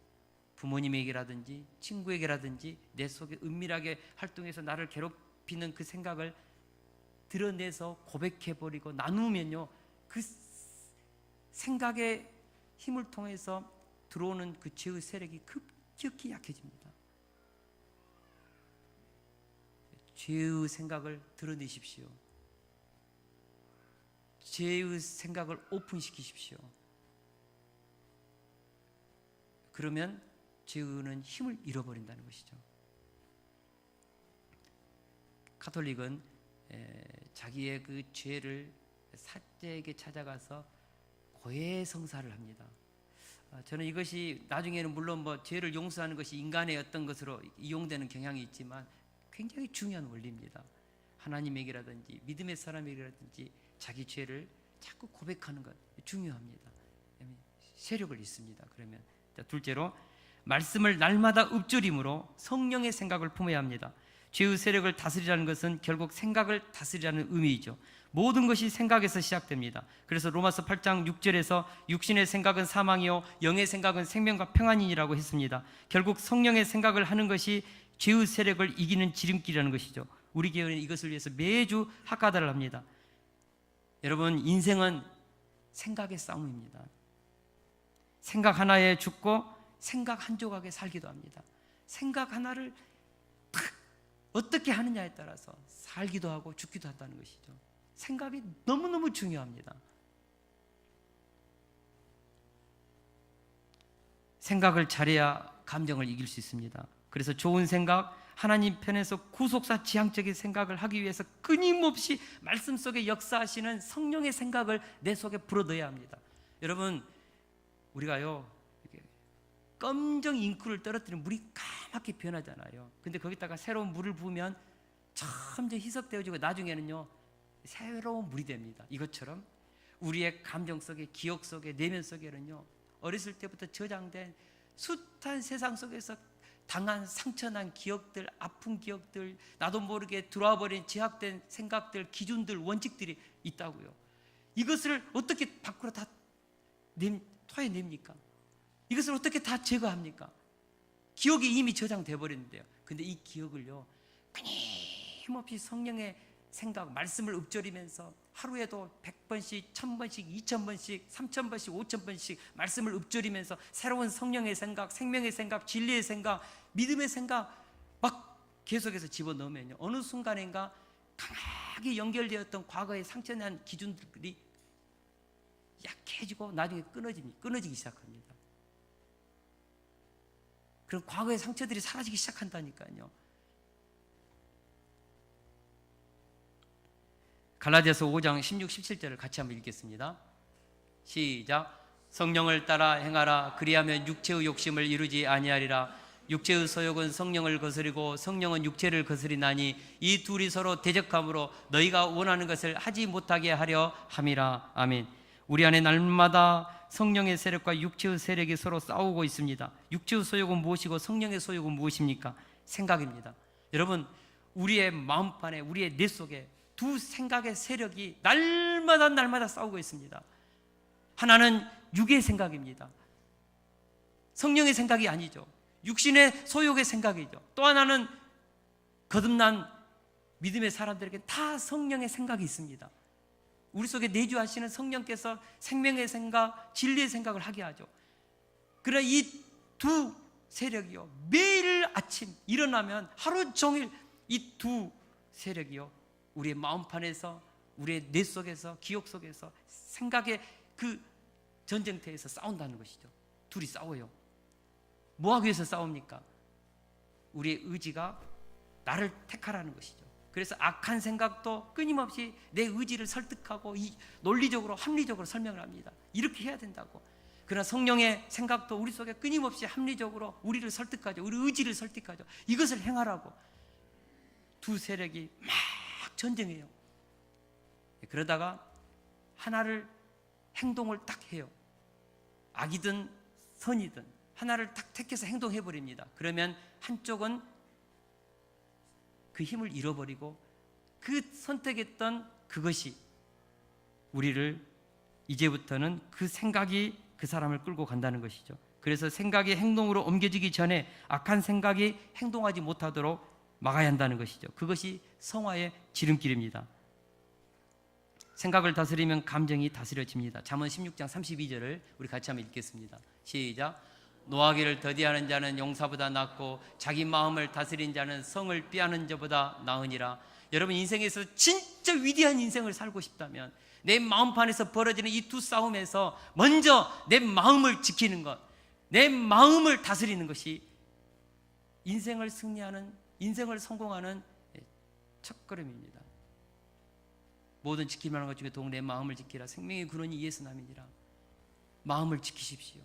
부모님에게라든지 친구에게라든지 내 속에 은밀하게 활동해서 나를 괴롭히는 그 생각을 드러내서 고백해버리고 나누면요, 그 생각의 힘을 통해서 들어오는 그 죄의 세력이 급격히 약해집니다. 죄의 생각을 드러내십시오. 죄의 생각을 오픈시키십시오. 그러면 죄는 힘을 잃어버린다는 것이죠. 가톨릭은 자기의 그 죄를 사제에게 찾아가서 고해성사를 합니다. 저는 이것이 나중에는 물론 죄를 용서하는 것이 인간의 어떤 것으로 이용되는 경향이 있지만 굉장히 중요한 원리입니다. 하나님에게라든지 믿음의 사람에게라든지 자기 죄를 자꾸 고백하는 것 중요합니다. 세력을 잃습니다. 그러면 둘째로, 말씀을 날마다 읊조림으로 성령의 생각을 품어야 합니다. 죄의 세력을 다스리라는 것은 결국 생각을 다스리라는 의미이죠. 모든 것이 생각에서 시작됩니다. 그래서 로마서 8장 6절에서 육신의 생각은 사망이요 영의 생각은 생명과 평안이라고 했습니다. 결국 성령의 생각을 하는 것이 죄의 세력을 이기는 지름길이라는 것이죠. 우리 교회는 이것을 위해서 매주 학가다를 합니다. 여러분, 인생은 생각의 싸움입니다. 생각 하나에 죽고 생각 한 조각에 살기도 합니다. 생각 하나를 딱 어떻게 하느냐에 따라서 살기도 하고 죽기도 한다는 것이죠. 생각이 너무너무 중요합니다. 생각을 잘해야 감정을 이길 수 있습니다. 그래서 좋은 생각, 하나님 편에서 구속사 지향적인 생각을 하기 위해서 끊임없이 말씀 속에 역사하시는 성령의 생각을 내 속에 불어넣어야 합니다. 여러분, 우리가요, 검정 잉크를 떨어뜨리면 물이 까맣게 변하잖아요. 근데 거기다가 새로운 물을 부으면 점점 희석되어지고 나중에는요, 새로운 물이 됩니다. 이것처럼 우리의 감정 속에, 기억 속에, 내면 속에는요, 어렸을 때부터 저장된 숱한 세상 속에서 당한 상처난 기억들, 아픈 기억들, 나도 모르게 들어와 버린 제약된 생각들, 기준들, 원칙들이 있다고요. 이것을 어떻게 밖으로 다 토해냅니까? 이것을 어떻게 다 제거합니까? 기억이 이미 저장돼 버렸는데요. 근데 이 기억을요, 끊임없이 성령의 생각, 말씀을 읊조리면서 하루에도 100번씩, 1000번씩, 2000번씩, 3000번씩, 5000번씩 말씀을 읊조리면서 새로운 성령의 생각, 생명의 생각, 진리의 생각, 믿음의 생각 막 계속해서 집어넣으면요, 어느 순간인가 강하게 연결되었던 과거의 상처난 기준들이 약해지고 나중에 끊어지기 시작합니다. 그럼 과거의 상처들이 사라지기 시작한다니까요. 갈라디아서 5장 16, 17절을 같이 한번 읽겠습니다. 시작. 성령을 따라 행하라. 그리하면 육체의 욕심을 이루지 아니하리라. 육체의 소욕은 성령을 거스리고 성령은 육체를 거스리나니 이 둘이 서로 대적함으로 너희가 원하는 것을 하지 못하게 하려 함이라. 아멘. 우리 안에 날마다 성령의 세력과 육체의 세력이 서로 싸우고 있습니다. 육체의 소욕은 무엇이고 성령의 소욕은 무엇입니까? 생각입니다. 여러분, 우리의 마음판에, 우리의 뇌 속에 두 생각의 세력이 날마다 싸우고 있습니다. 하나는 육의 생각입니다. 성령의 생각이 아니죠. 육신의 소욕의 생각이죠. 또 하나는 거듭난 믿음의 사람들에게 다 성령의 생각이 있습니다. 우리 속에 내주하시는 성령께서 생명의 생각, 진리의 생각을 하게 하죠. 그러나 이 두 세력이요, 매일 아침 일어나면 하루 종일 이 두 세력이요, 우리의 마음판에서, 우리의 뇌 속에서, 기억 속에서, 생각의 그 전쟁터에서 싸운다는 것이죠. 둘이 싸워요. 뭐 하기 위해서 싸웁니까? 우리의 의지가 나를 택하라는 것이죠. 그래서 악한 생각도 끊임없이 내 의지를 설득하고 논리적으로, 합리적으로 설명을 합니다. 이렇게 해야 된다고. 그러나 성령의 생각도 우리 속에 끊임없이 합리적으로 우리를 설득하죠. 우리 의지를 설득하죠. 이것을 행하라고. 두 세력이 막 전쟁해요. 그러다가 하나를, 행동을 딱 해요. 악이든 선이든 하나를 딱 택해서 행동해 버립니다. 그러면 한쪽은 그 힘을 잃어버리고 그 선택했던 그것이 우리를, 이제부터는 그 생각이 그 사람을 끌고 간다는 것이죠. 그래서 생각이 행동으로 옮겨지기 전에 악한 생각이 행동하지 못하도록 막아야 한다는 것이죠. 그것이 성화의 지름길입니다. 생각을 다스리면 감정이 다스려집니다. 잠언 16장 32절을 우리 같이 한번 읽겠습니다. 시작. 노하기를 더디하는 자는 용사보다 낫고 자기 마음을 다스린 자는 성을 피하는 자보다 나으니라. 여러분, 인생에서 진짜 위대한 인생을 살고 싶다면 내 마음판에서 벌어지는 이 두 싸움에서 먼저 내 마음을 지키는 것, 내 마음을 다스리는 것이 인생을 승리하는, 인생을 성공하는 첫걸음입니다. 모든 지킬 만한 것 중에 더욱 내 마음을 지키라. 생명의 근원이 이에서 남이니라. 마음을 지키십시오.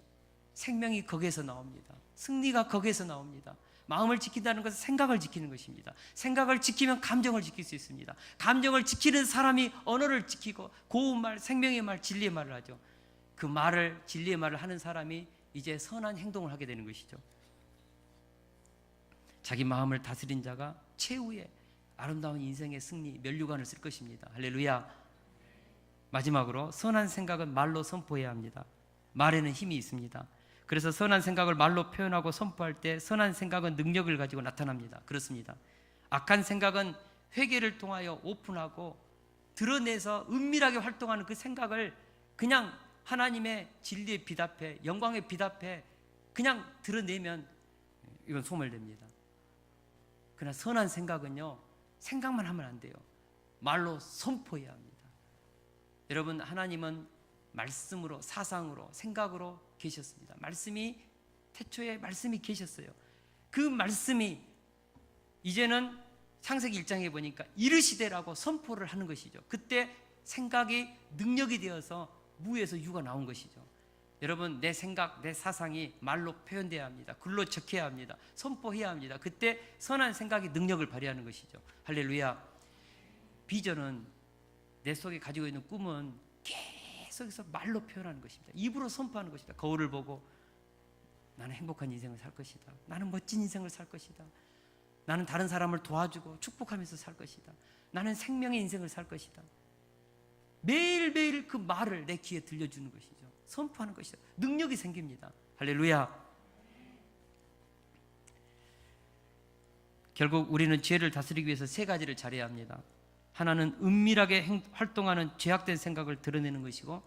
생명이 거기에서 나옵니다. 승리가 거기에서 나옵니다. 마음을 지킨다는 것은 생각을 지키는 것입니다. 생각을 지키면 감정을 지킬 수 있습니다. 감정을 지키는 사람이 언어를 지키고 고운 말, 생명의 말, 진리의 말을 하죠. 그 말을, 진리의 말을 하는 사람이 이제 선한 행동을 하게 되는 것이죠. 자기 마음을 다스린 자가 최후의 아름다운 인생의 승리, 면류관을 쓸 것입니다. 할렐루야. 마지막으로, 선한 생각은 말로 선포해야 합니다. 말에는 힘이 있습니다. 그래서 선한 생각을 말로 표현하고 선포할 때 선한 생각은 능력을 가지고 나타납니다. 그렇습니다. 악한 생각은 회개를 통하여 오픈하고 드러내서 은밀하게 활동하는 그 생각을 그냥 하나님의 진리의 빛 앞에, 영광의 빛 앞에 그냥 드러내면 이건 소멸됩니다. 그러나 선한 생각은요, 생각만 하면 안 돼요. 말로 선포해야 합니다. 여러분, 하나님은 말씀으로, 사상으로, 생각으로 계셨습니다. 말씀이, 태초에 말씀이 계셨어요. 그 말씀이 이제는 창세기 1장에 보니까 이르시되라고 선포를 하는 것이죠. 그때 생각이 능력이 되어서 무에서 유가 나온 것이죠. 여러분, 내 생각, 내 사상이 말로 표현돼야 합니다. 글로 적혀야 합니다. 선포해야 합니다. 그때 선한 생각이 능력을 발휘하는 것이죠. 할렐루야. 비전은, 내 속에 가지고 있는 꿈은 계속해서 말로 표현하는 것입니다. 입으로 선포하는 것입니다. 거울을 보고 나는 행복한 인생을 살 것이다. 나는 멋진 인생을 살 것이다. 나는 다른 사람을 도와주고 축복하면서 살 것이다. 나는 생명의 인생을 살 것이다. 매일매일 그 말을 내 귀에 들려주는 것이죠. 선포하는 것이죠. 능력이 생깁니다. 할렐루야. 결국 우리는 죄를 다스리기 위해서 세 가지를 잘해야 합니다. 하나는 은밀하게 활동하는 죄악된 생각을 드러내는 것이고,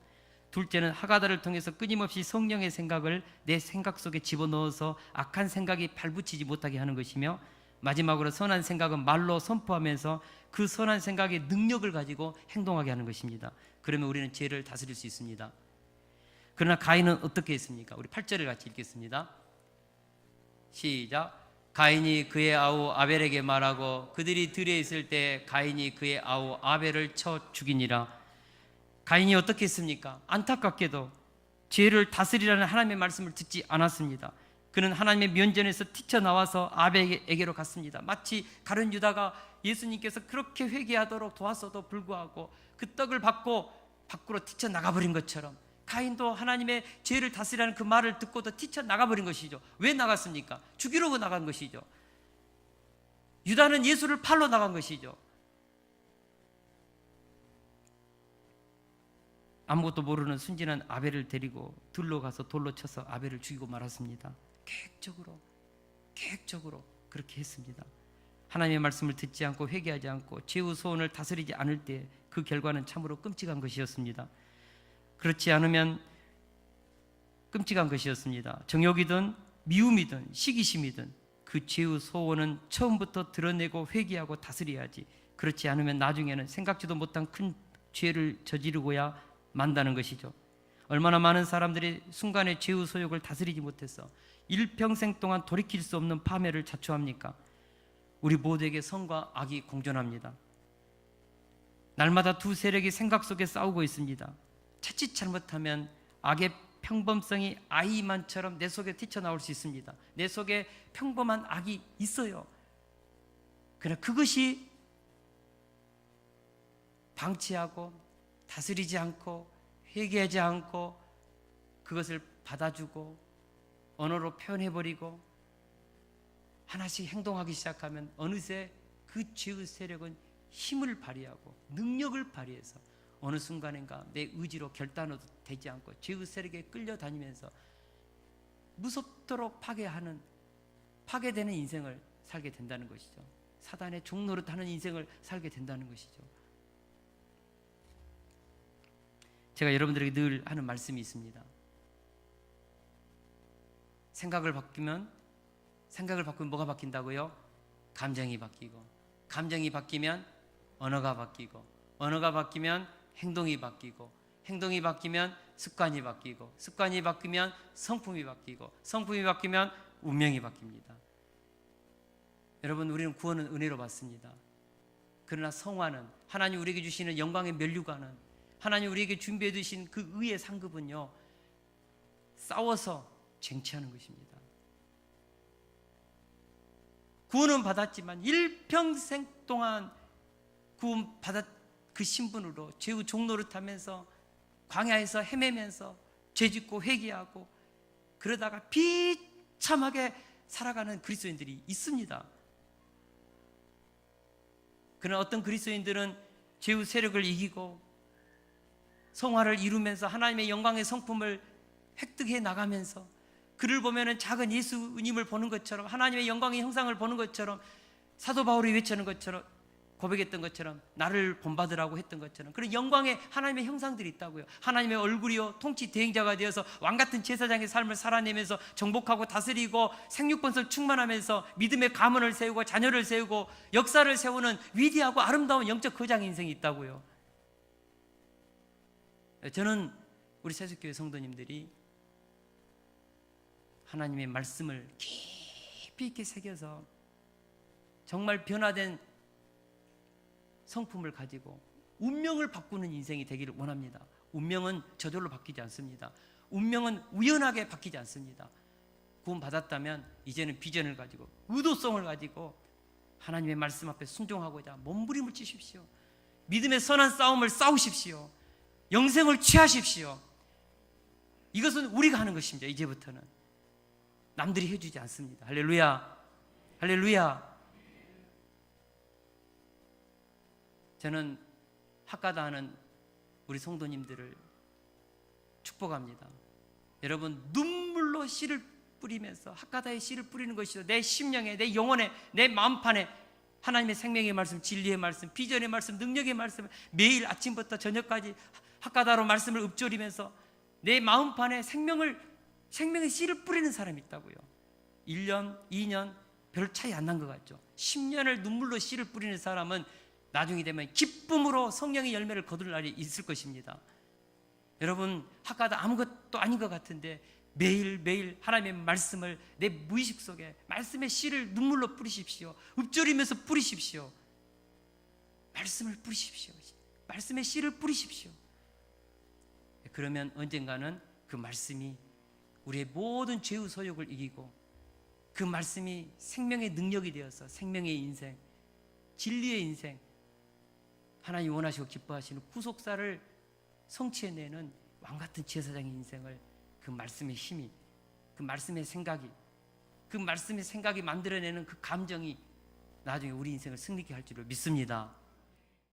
둘째는 하가다를 통해서 끊임없이 성령의 생각을 내 생각 속에 집어넣어서 악한 생각이 발붙이지 못하게 하는 것이며, 마지막으로 선한 생각은 말로 선포하면서 그 선한 생각의 능력을 가지고 행동하게 하는 것입니다. 그러면 우리는 죄를 다스릴 수 있습니다. 그러나 가인은 어떻게 했습니까? 우리 8절을 같이 읽겠습니다. 시작. 가인이 그의 아우 아벨에게 말하고 그들이 들에 있을 때 가인이 그의 아우 아벨을 쳐 죽이니라. 가인이 어떻게 했습니까? 안타깝게도 죄를 다스리라는 하나님의 말씀을 듣지 않았습니다. 그는 하나님의 면전에서 튀쳐나와서 아벨에게로 갔습니다. 마치 가룟 유다가 예수님께서 그렇게 회개하도록 도왔어도 불구하고 그 떡을 받고 밖으로 튀쳐나가버린 것처럼, 가인도 하나님의 죄를 다스리라는 그 말을 듣고도 튀쳐나가버린 것이죠. 왜 나갔습니까? 죽이려고 나간 것이죠. 유다는 예수를 팔러 나간 것이죠. 아무것도 모르는 순진한 아벨을 데리고 들로 가서 돌로 쳐서 아벨을 죽이고 말았습니다. 계획적으로 그렇게 했습니다. 하나님의 말씀을 듣지 않고 회개하지 않고 죄의 소원을 다스리지 않을 때 그 결과는 참으로 끔찍한 것이었습니다. 그렇지 않으면 끔찍한 것이었습니다. 정욕이든 미움이든 시기심이든 그 죄의 소원은 처음부터 드러내고 회개하고 다스려야지, 그렇지 않으면 나중에는 생각지도 못한 큰 죄를 저지르고야 만다는 것이죠. 얼마나 많은 사람들이 순간의 죄의 소욕을 다스리지 못해서 일평생 동안 돌이킬 수 없는 파멸을 자초합니까? 우리 모두에게 선과 악이 공존합니다. 날마다 두 세력이 생각 속에 싸우고 있습니다. 자칫 잘못하면 악의 평범성이 아이만처럼 내 속에 튀쳐나올 수 있습니다. 내 속에 평범한 악이 있어요. 그러나 그것이 방치하고 다스리지 않고 회개하지 않고 그것을 받아주고 언어로 표현해버리고 하나씩 행동하기 시작하면 어느새 그 죄의 세력은 힘을 발휘하고 능력을 발휘해서 어느 순간인가 내 의지로 결단해도 되지 않고 죄의 세력에 끌려다니면서 무섭도록 파괴되는 인생을 살게 된다는 것이죠. 사단의 종노릇하는 인생을 살게 된다는 것이죠. 제가 여러분들에게 늘 하는 말씀이 있습니다. 생각을 바꾸면 뭐가 바뀐다고요? 감정이 바뀌고, 감정이 바뀌면 언어가 바뀌고, 언어가 바뀌면 행동이 바뀌고, 행동이 바뀌면 습관이 바뀌고, 습관이 바뀌면 성품이 바뀌고, 성품이 바뀌면 운명이 바뀝니다. 여러분, 우리는 구원은 은혜로 받습니다. 그러나 성화는, 하나님 우리에게 주시는 영광의 면류관은, 하나님 우리에게 준비해 두신 그 의의 상급은요, 싸워서 쟁취하는 것입니다. 구원은 받았지만 일평생 동안 구원받았 그 신분으로 죄의 종노릇하면서 광야에서 헤매면서 죄짓고 회개하고 그러다가 비참하게 살아가는 그리스도인들이 있습니다. 그러나 어떤 그리스도인들은 죄의 세력을 이기고 성화를 이루면서 하나님의 영광의 성품을 획득해 나가면서 그를 보면은 작은 예수님을 보는 것처럼, 하나님의 영광의 형상을 보는 것처럼, 사도 바울이 외치는 것처럼, 고백했던 것처럼, 나를 본받으라고 했던 것처럼 그런 영광의 하나님의 형상들이 있다고요. 하나님의 얼굴이요 통치 대행자가 되어서 왕같은 제사장의 삶을 살아내면서 정복하고 다스리고 생육번성 충만하면서 믿음의 가문을 세우고 자녀를 세우고 역사를 세우는 위대하고 아름다운 영적 거장의 인생이 있다고요. 저는 우리 세속교회 성도님들이 하나님의 말씀을 깊이 있게 새겨서 정말 변화된 성품을 가지고 운명을 바꾸는 인생이 되기를 원합니다. 운명은 저절로 바뀌지 않습니다. 운명은 우연하게 바뀌지 않습니다. 구원받았다면 이제는 비전을 가지고 의도성을 가지고 하나님의 말씀 앞에 순종하고자 몸부림을 치십시오. 믿음의 선한 싸움을 싸우십시오. 영생을 취하십시오. 이것은 우리가 하는 것입니다. 이제부터는 남들이 해주지 않습니다. 할렐루야, 할렐루야. 저는 학가다 하는 우리 성도님들을 축복합니다. 여러분, 눈물로 씨를 뿌리면서 학가다에 씨를 뿌리는 것이죠. 내 심령에, 내 영혼에, 내 마음판에 하나님의 생명의 말씀, 진리의 말씀, 비전의 말씀, 능력의 말씀 매일 아침부터 저녁까지 학가다로 말씀을 읊조리면서 내 마음판에 생명의 씨를 뿌리는 사람이 있다고요. 1년, 2년 별 차이 안 난 것 같죠. 10년을 눈물로 씨를 뿌리는 사람은 나중이 되면 기쁨으로 성령의 열매를 거둘 날이 있을 것입니다. 여러분, 학가다 아무것도 아닌 것 같은데 매일매일 하나님의 말씀을 내 무의식 속에 말씀의 씨를 눈물로 뿌리십시오. 읊조리면서 뿌리십시오. 말씀을 뿌리십시오. 말씀의 씨를 뿌리십시오. 그러면 언젠가는 그 말씀이 우리의 모든 죄의 소욕을 이기고 그 말씀이 생명의 능력이 되어서 생명의 인생, 진리의 인생, 하나님 원하시고 기뻐하시는 구속사를 성취해내는 왕같은 제사장의 인생을 그 말씀의 힘이, 그 말씀의 생각이 만들어내는 그 감정이 나중에 우리 인생을 승리케 할 줄을 믿습니다.